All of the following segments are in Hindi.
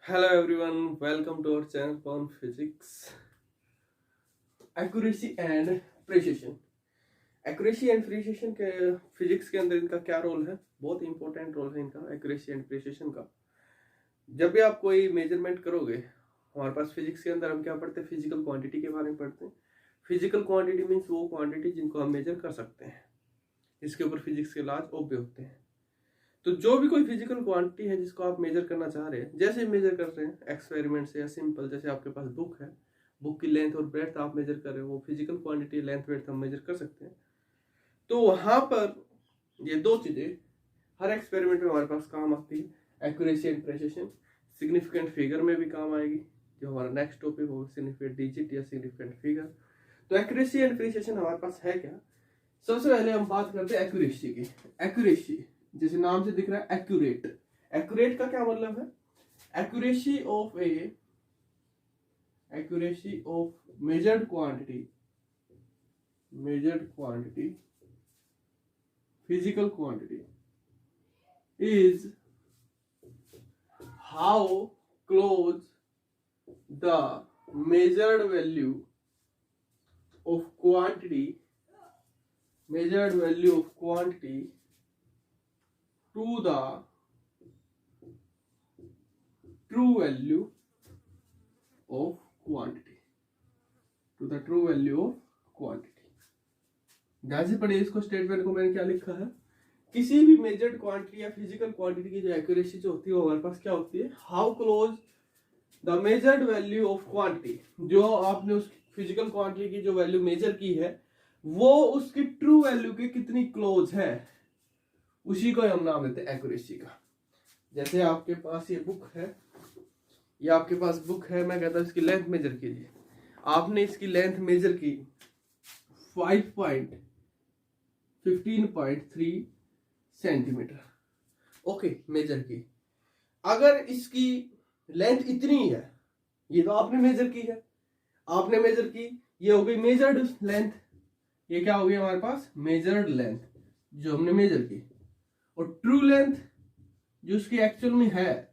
Hello everyone, welcome to our channel on physics, accuracy and precision. Accuracy and precision के फिजिक्स के अंदर इनका क्या रोल है? बहुत इंपॉर्टेंट रोल है इनका एक्यूरेसी एंड प्रिसिशन का। जब भी आप कोई मेजरमेंट करोगे, हमारे पास फिजिक्स के अंदर हम क्या पढ़ते हैं? फिजिकल क्वांटिटी के बारे में पढ़ते हैं। फिजिकल क्वांटिटी मीन्स वो क्वांटिटी जिनको हम मेजर कर सकते हैं, इसके ऊपर फिजिक्स के लॉज ओबे होते हैं। तो जो भी कोई फिजिकल क्वांटिटी है जिसको आप मेजर करना चाह रहे हैं, जैसे मेजर कर रहे हैं एक्सपेरिमेंट से या सिंपल, जैसे आपके पास बुक है, बुक की लेंथ और ब्रेड्थ आप मेजर कर रहे हो, वो फिजिकल क्वांटिटी लेंथ ब्रेड्थ हम मेजर कर सकते हैं। तो वहां पर ये दो चीजें हर एक्सपेरिमेंट में हमारे पास काम आती है, accuracy and precision. Significant figure में भी काम आएगी, जो हमारा नेक्स्ट टॉपिक होगा, सिग्निफिकेंट डिजिट या सिग्निफिकेंट फिगर। तो एक्यूरेसी एंड प्रिसिशन हमारे पास है क्या? सबसे पहले हम बात करते हैं एक्यूरेसी की। एक्यूरेसी जैसे नाम से दिख रहा है एक्यूरेट। एक्यूरेट का क्या मतलब है? Accuracy of measured quantity physical quantity is how close the measured value of quantity to the true value of quantity। ध्यान से पढ़िए इसको, स्टेटमेंट को मैंने क्या लिखा है। किसी भी मेजर्ड क्वांटिटी या फिजिकल क्वांटिटी की जो एक्यूरेसी जो होती है वो हमारे पास क्या होती है? How close the measured value of quantity, जो आपने उस फिजिकल क्वांटिटी की जो वैल्यू मेजर की है वो उसकी ट्रू वैल्यू के कितनी क्लोज है, उसी को हम नाम देते हैं एक्यूरेसी का। जैसे आपके पास ये बुक है, मैं कहता हूं इसकी लेंथ मेजर कीजिए। आपने इसकी लेंथ मेजर की 15.3 सेंटीमीटर, ओके, मेजर की। अगर इसकी लेंथ इतनी है, ये तो आपने मेजर की है, ये हो गई मेजर्ड लेंथ। ये क्या हो गई हमारे पास? मेजर्ड लेंथ जो हमने मेजर की। और ट्रू लेंथ जो उसकी एक्चुअल में है,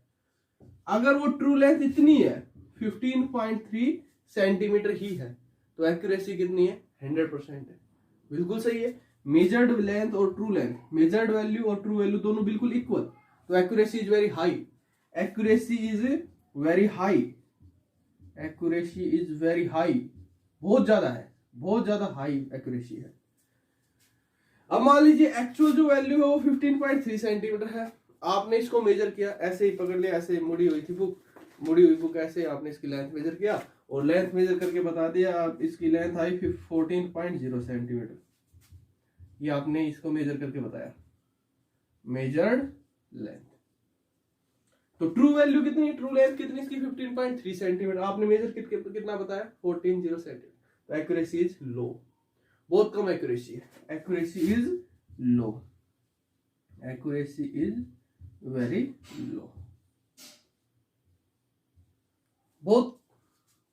अगर वो ट्रू लेंथ इतनी है 15.3 सेंटीमीटर ही है, तो एक्यूरेसी कितनी है? 100% है। बिल्कुल सही है। मेजर्ड लेंथ और ट्रू लेंथ, मेजर्ड वैल्यू और ट्रू वैल्यू दोनों बिल्कुल इक्वल, तो एक्यूरेसी इज वेरी हाई। बहुत ज्यादा हाई एक्यूरेसी है। अब मान लीजिए एक्चुअल जो वैल्यू है वो 15.3 सेंटीमीटर है। आपने इसको मेजर किया, ऐसे ही पकड़ लिया, ऐसे मुड़ी हुई बुक ऐसे आपने इसकी लेंथ मेजर किया और लेंथ मेजर करके बता दिया, आप इसकी लेंथ आई 14.0 सेंटीमीटर। ये आपने इसको मेजर करके बताया, मेजर्ड लेंथ। तो ट्रू वैल्यू कितनी, ट्रू लेंथ कितनी इसकी? 15.3 सेंटीमीटर। आपने मेजर कितना बताया? 14.0 सेंटीमीटर। तो एक्यूरेसी इज लो, बहुत कम एक्यूरेसी है। एक्यूरेसी इज वेरी लो, बहुत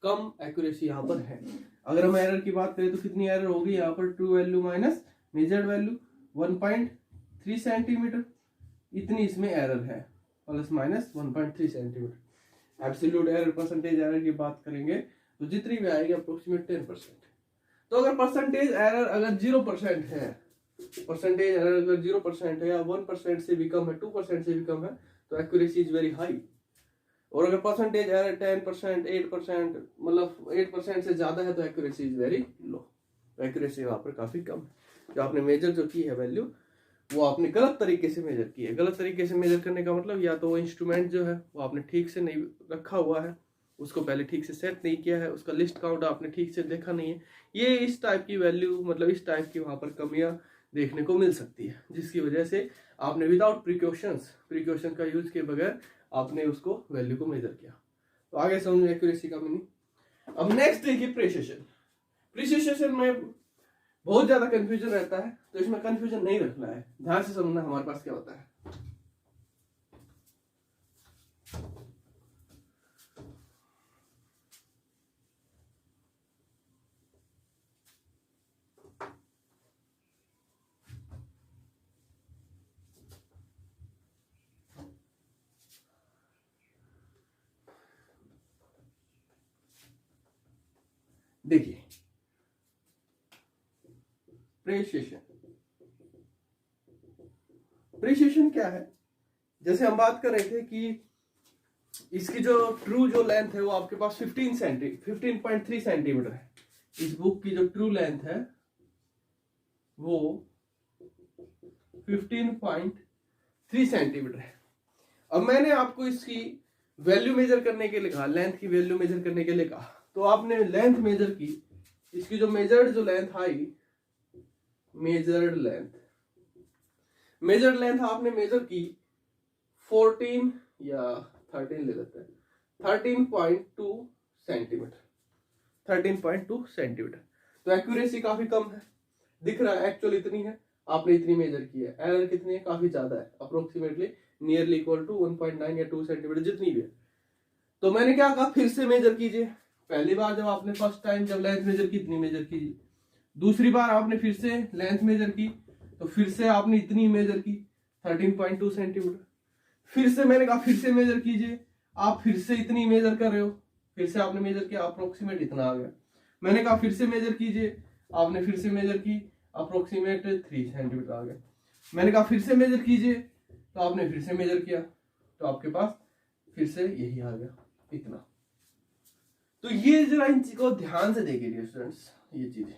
कम एक्यूरेसी यहाँ पर है। अगर हम एरर की बात करें तो कितनी एरर होगी यहाँ पर? True value minus measured value 1.3 centimetre, इतनी इसमें एरर है, plus minus 1.3 centimetre. Absolute error, percentage error की बात करेंगे तो जितनी भी आएगी अप्रोक्सीमेट 10%। तो अगर परसेंटेज एरर अगर 0% है, या 1% से भी कम है, 2% से भी कम है, तो एक्यूरेसी इज वेरी हाई। और अगर परसेंटेज एरर 10%, 8%, मतलब 8% से ज्यादा है, तो एक्यूरेसी इज वेरी लो। तो एक्यूरेसी वहां पर काफी कम है। जो आपने मेजर जो की है वैल्यू, वो आपने गलत तरीके से मेजर की है। गलत तरीके से मेजर करने का मतलब, या तो वो इंस्ट्रूमेंट जो है वो आपने ठीक से नहीं रखा हुआ है, उसको पहले ठीक से सेट नहीं किया है, उसका लिस्ट काउंट आपने ठीक से देखा नहीं है। ये इस टाइप की वैल्यू, मतलब इस टाइप की वहां पर कमियां देखने को मिल सकती है, जिसकी वजह से आपने विदाउट प्रिकॉशन का यूज के बगैर आपने उसको वैल्यू को मेजर किया। तो आगे समझो एक्यूरेसी का मीनिंग। अब नेक्स्ट देखिए प्रिसिशन में बहुत ज्यादा कंफ्यूजन रहता है, तो इसमें कंफ्यूजन नहीं रखना है, ध्यान से समझना हमारे पास क्या होता है। देखिए प्रेसिएशन, प्रेसिएशन क्या है? जैसे हम बात कर रहे थे कि इसकी जो ट्रू जो लेंथ है वो आपके पास 15.3 सेंटीमीटर है। इस बुक की जो ट्रू लेंथ है वो 15.3 सेंटीमीटर है। अब मैंने आपको इसकी वैल्यू मेजर करने के लिए कहा, लेंथ की वैल्यू मेजर करने के लिए कहा, तो आपने लेंथ मेजर की, इसकी जो मेजर्ड जो लेंथ आई, मेजर्ड लेंथ आपने मेजर की 14 या 13 ले लेते हैं, 13.2 सेंटीमीटर, 13.2 सेंटीमीटर। तो एक्यूरेसी काफी कम है, दिख रहा है एक्चुअली इतनी है, आपने इतनी मेजर की है। एरर कितनी है? काफी ज्यादा है, अप्रोक्सीमेटली नियरली इक्वल टू 1.9 या 2 सेंटीमीटर जितनी भी है। तो मैंने क्या कहा, फिर से मेजर कीजिए। पहली बार जब आपने फर्स्ट टाइम जब लेंथ मेजर की इतनी मेजर कीजिए, दूसरी बार आपने फिर से लेंथ मेजर की तो फिर से आपने इतनी मेजर की 13.2 सेंटीमीटर। फिर से मैंने कहा फिर से मेजर कीजिए, आप फिर से इतनी मेजर कर रहे हो, फिर से आपने मेजर किया, अप्रोक्सीमेट इतना आ गया। मैंने कहा फिर से मेजर कीजिए, आपने फिर से मेजर की, अप्रोक्सीमेट 3 सेंटीमीटर आ गया। मैंने कहा फिर से मेजर कीजिए, तो आपने फिर से मेजर किया, तो आपके पास फिर से यही आ गया, इतना। तो ये जरा इन चीज को ध्यान से देखिए स्टूडेंट्स, ये चीज,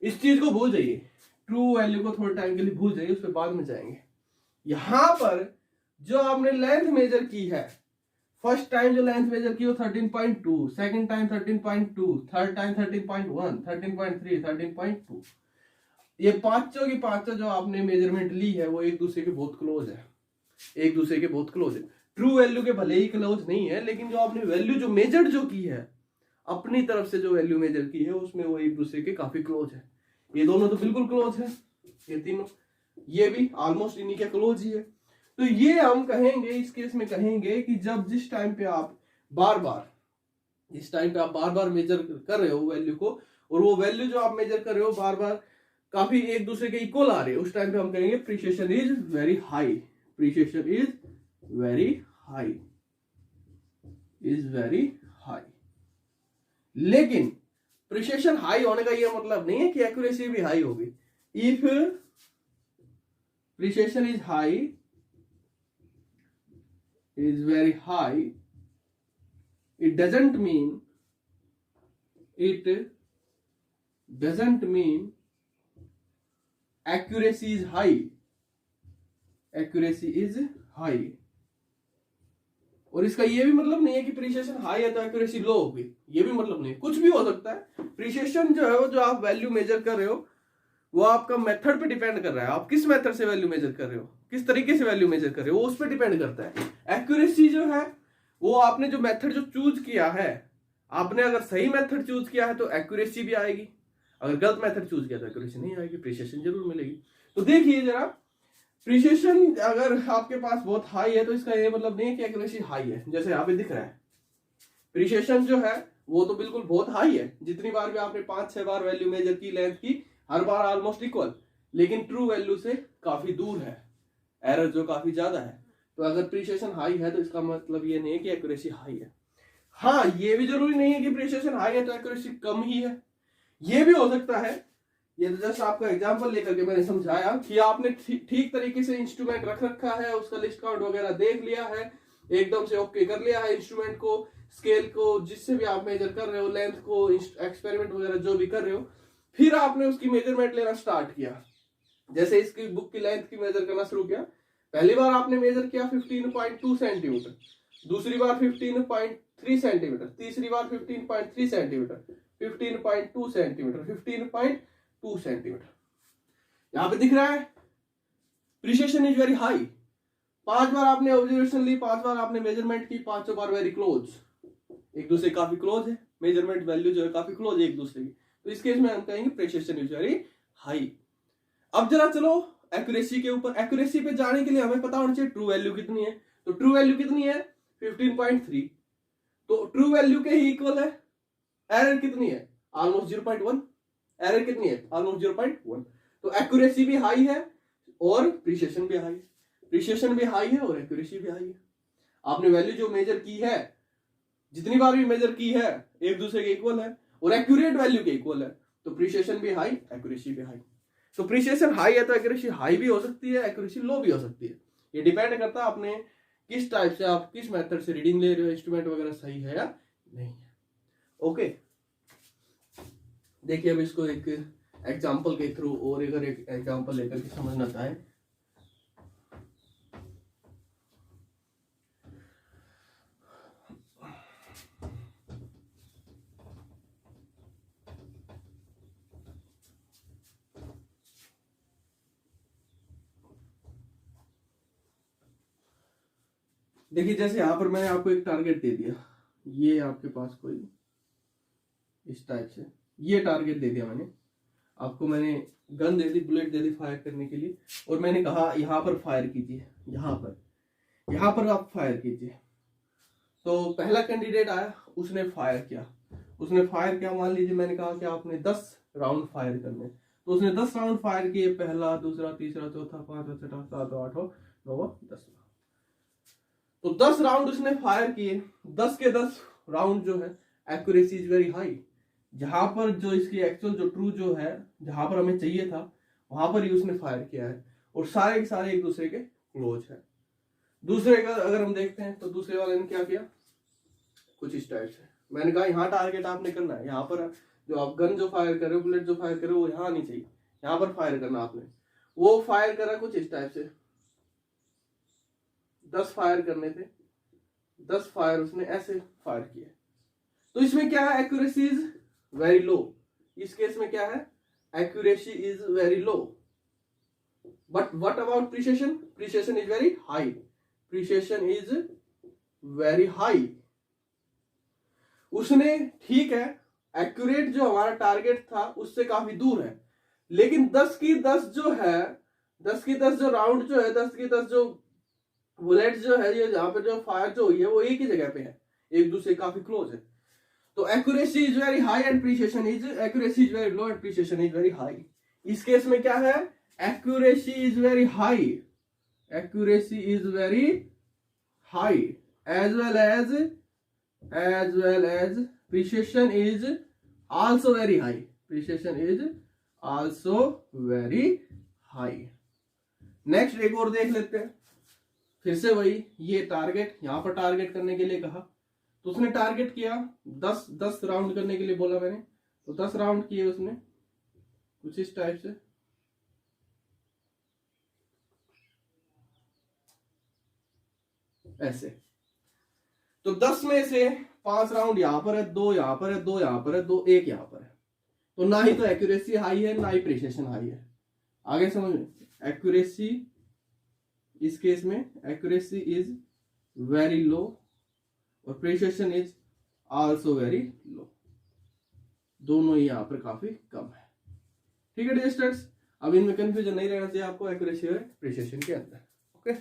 इस चीज को भूल जाइए, ट्रू वैल्यू को थोड़े टाइम के लिए भूल जाइए, उस पर बाद में जाएंगे। यहां पर जो आपने लेंथ मेजर की है, फर्स्ट टाइम जो लेंथ मेजर की वो 13.2, सेकंड टाइम 13.2, थर्ड टाइम 13.1, 13.3, 13.2, ये पांचों की पांचों जो आपने मेजरमेंट ली है वो एक दूसरे के बहुत क्लोज है, एक दूसरे के बहुत क्लोज है। ट्रू वैल्यू के भले ही क्लोज नहीं है, लेकिन जो आपने वैल्यू जो मेजर्ड जो की है, अपनी तरफ से जो वैल्यू मेजर की है उसमें वो एक दूसरे के काफी क्लोज है। ये दोनों तो बिल्कुल क्लोज है, ये तीनों, ये भी ऑलमोस्ट इन्हीं के क्लोज ही है। तो ये हम कहेंगे, इस केस में कहेंगे कि जब जिस टाइम पे आप बार बार मेजर कर रहे हो वैल्यू को, और वो वैल्यू जो आप मेजर कर रहे हो बार बार काफी एक दूसरे के इक्वल आ रहे हैं, उस टाइम पे हम कहेंगे precision is very high, precision is very high, is very high. लेकिन प्रिसिशन हाई होने का यह मतलब नहीं है कि एक्यूरेसी भी हाई होगी। If precision is high, is very high, it doesn't mean accuracy is high, accuracy is high। और इसका ये भी मतलब नहीं है कि प्रिसिशन हाई है तो एक्यूरेसी लो होगी, ये भी मतलब नहीं, कुछ भी हो सकता है। प्रिसिशन जो है वो जो आप वैल्यू मेजर कर रहे हो वो आपका मेथड पे डिपेंड कर रहा है, आप किस मेथड से वैल्यू मेजर कर रहे हो, किस तरीके से वैल्यू मेजर कर रहे हो, वो उस पर डिपेंड करता है। एक्यूरेसी जो है वो आपने जो मेथड जो चूज किया है, आपने अगर सही मेथड चूज किया है तो एक्यूरेसी भी आएगी, अगर गलत मेथड चूज किया तो एक्यूरेसी नहीं आएगी, प्रिसिशन जरूर मिलेगी। तो देखिए जरा, प्रिसिशन अगर आपके पास बहुत हाई है तो इसका ये मतलब नहीं है कि एक्यूरेसी हाई है। जैसे यहाँ पे दिख रहा है प्रिसिशन जो है वो तो बिल्कुल बहुत हाई है, जितनी बार भी आपने 5-6 बार वैल्यू मेजर की लेंथ की, हर बार ऑलमोस्ट इक्वल, लेकिन ट्रू वैल्यू से काफी दूर है, एरर जो काफी ज्यादा है। तो अगर प्रिसिशन हाई है तो इसका मतलब ये नहीं है कि एक्यूरेसी हाई है। हाँ, ये भी जरूरी नहीं है कि प्रिसिशन हाई है तो एक्यूरेसी कम ही है, ये भी हो सकता है। ये तो जस्ट आपका एग्जांपल लेकर के मैंने समझाया कि आपने ठीक तरीके से इंस्ट्रूमेंट रख रखा है, उसका लिस्ट काउंट वगैरह देख लिया है, एकदम से ओके कर लिया है इंस्ट्रूमेंट को, स्केल को, जिससे भी आप मेजर कर रहे हो, लेंथ को, एक्सपेरिमेंट वगैरह जो भी कर रहे हो, फिर आपने उसकी मेजरमेंट लेना स्टार्ट किया। जैसे इसकी बुक की लेंथ की मेजर करना शुरू किया, पहली बार आपने मेजर किया 15.2 सेंटीमीटर, दूसरी बार 15.3 सेंटीमीटर, तीसरी बार 15.3 सेंटीमीटर, 15.2 सेंटीमीटर, 15.2 सेंटीमीटर। यहां पे दिख रहा है प्रिसिशन इज वेरी हाई। 5 बार आपने ऑब्जर्वेशन ली, 5 बार आपने मेजरमेंट की, 5 बार वेरी क्लोज, एक दूसरे काफी क्लोज है, मेजरमेंट वैल्यू जो है काफी क्लोज है एक दूसरे की। तो इस केस में हम कहेंगे प्रिसिशन इज वेरी हाई। अब जरा चलो एक्यूरेसी के ऊपर, एक्यूरेसी पे जाने के लिए हमें पता होना चाहिए ट्रू वैल्यू कितनी है। तो ट्रू वैल्यू कितनी है 15.3, तो ट्रू वैल्यू के ही इक्वल है। एरर कितनी है ऑलमोस्ट 0.1, एरर कितनी है ऑलमोस्ट 0.1। तो एक्यूरेसी भी हाई है और प्रिसिशन भी हाई है, प्रिसिशन भी हाई है और एक्यूरेसी भी हाई है। आपने वैल्यू जो मेजर की है, जितनी बार भी मेजर की है, एक दूसरे के इक्वल है, और एक्यूरेट वैल्यू के इक्वल है, तो प्रिसिशन भी हाई, एक्यूरेसी भी हाई। तो प्रिसिशन हाई है तो एक्यूरेसी हाई भी हो सकती है, एक्यूरेसी लो भी हो सकती है। ये डिपेंड करता है आपने किस टाइप से, आप किस मेथड से रीडिंग ले रहे हो, इंस्ट्रूमेंट वगैरह सही है या नहीं है। ओके, देखिए अब इसको एक एग्जांपल के थ्रू और अगर एक एग्जांपल लेकर के समझना चाहें, देखिए जैसे यहां पर मैंने आपको एक टारगेट दे दिया, ये आपके पास कोई इस टाइप से ये टारगेट दे दिया मैंने आपको, मैंने गन दे दी, बुलेट दे दी फायर करने के लिए, और मैंने कहा यहाँ पर फायर कीजिए, यहाँ पर आप फायर कीजिए। तो पहला कैंडिडेट आया, उसने फायर किया, मान लीजिए मैंने कहा कि आपने 10 राउंड फायर करने, तो उसने 10 राउंड फायर किए, पहला, दूसरा, तीसरा, चौथा, पांचवा, छठा, सातवां, आठवां, नौवां, 10वां। तो 10 राउंड उसने फायर किए, 10 के 10 राउंड जो है एक्यूरेसी इज वेरी हाई। जहां पर जो इसकी एक्चुअल जो ट्रू जो है, जहां पर हमें चाहिए था वहां पर ही उसने फायर किया है, और सारे के सारे एक दूसरे के क्लोज है। दूसरे का अगर हम देखते हैं तो दूसरे वाले ने क्या किया, कुछ इस टाइप से, मैंने कहा यहाँ टारगेट आपने करना है, यहाँ पर जो आप गन जो फायर कर रहे हो, बुलेट जो फायर कर रहे हो, वो यहाँ नहीं चाहिए, यहाँ पर फायर करना आपने। वो फायर करा कुछ इस टाइप से, 10 फायर करने थे, 10 फायर उसने ऐसे फायर किए। तो इसमें क्या है, एक्यूरेसी इज वेरी लो। इस केस में क्या है, accuracy is very low. But what about precision, precision is very high, precision is very high. उसने, ठीक है, एक्यूरेट जो हमारा टारगेट था उससे काफी दूर है, लेकिन 10 की 10 जो है, 10 की 10 जो राउंड जो है, 10 की 10 जो बुलेट जो है, ये जहां पे जो फायर जो हुई है वो एक ही जगह पे है, एक दूसरे काफी क्लोज है। तो accuracy is very high and precision is, accuracy is very low and precision is very high. इस केस में क्या है, accuracy is very high, accuracy is very high as well as precision is also very high, precision is also very high. Next एक और देख लेते हैं, फिर से वही, ये टारगेट, यहां पर टारगेट करने के लिए कहा, तो उसने टारगेट किया 10 राउंड करने के लिए बोला मैंने, तो 10 राउंड किए उसने कुछ इस टाइप से, ऐसे। तो 10 में से 5 राउंड यहां पर है, 2 यहां पर है, 2 यहां पर है, 2 1 यहां पर है। तो ना ही तो एक्यूरेसी हाई है, ना ही प्रिसिशन हाई है। आगे समझ में, एक्यूरेसी, इस केस में एक्यूरेसी इज वेरी लो और precision is also very low, दोनों ही यहां पर काफी कम है। ठीक है डियर स्टूडेंट्स, अब इनमें कंफ्यूजन नहीं रहना चाहिए आपको एक्यूरेसी और प्रिसिशन के अंदर। ओके।